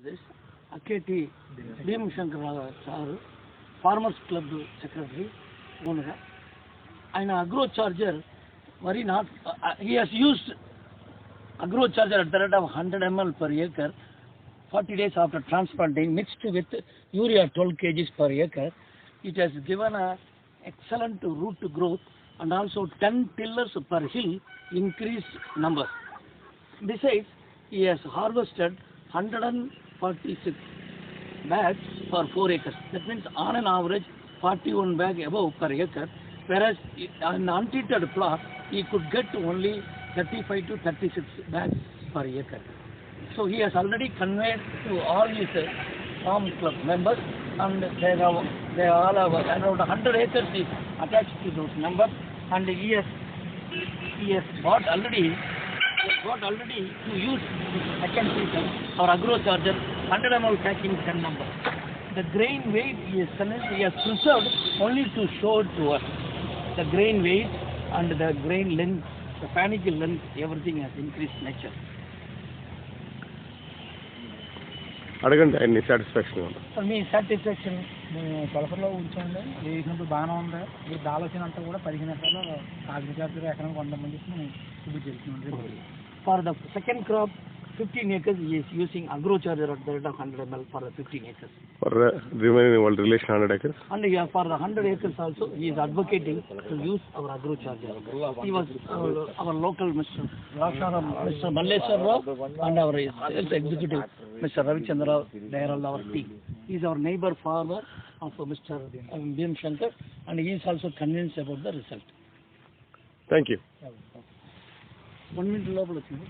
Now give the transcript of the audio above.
This AKT Bhim Shankar sir, Farmers Club Secretary, owner, and agro charger, very not. He has used agro charger at the rate of 100 ml per acre. 40 days after transplanting, mixed with urea 12 kg per acre, it has given a excellent root growth and also 10 tillers per hill increased numbers. Besides, he has harvested 146 bags per 4 acres. That means on an average 41 bag above per acre, whereas in untreated plot he could get only 35 to 36 bags per acre. So he has already conveyed to all his farm club members, and they all have around 100 acres is attached to those numbers, and he has got already to use second season or agro charger 100 ml packing 10 number. The grain weight he has preserved only to show it to us. The grain weight and the grain length, the panicle length, everything has increased nature. అడగండి అన్ని satisfaction మీ satisfaction కొలసలో ఉంచండి వేసినప్పుడు బాగానే ఉంది మీరు ఆలోచన అంతా కూడా 15 ఎకరాలు అగ్రికల్చర్ ఎకరానికి 100 మందికి మనం చూపించి వెళ్తున్నాం. For the second crop 15 acres he is using agro charger at the rate of 100 ml for the 15 acres. For remaining world relation 100 acres. And for the 100 acres also he is advocating to use our agro charger. He was our local Mr. Malleshwar Rao and our sales executive Mr. Ravichandra Rao, they are all our team. He is our neighbor farmer of Mr. Bhim Shankar, and he is also convinced about the result. Thank you. 1 minute లోపల వచ్చింది.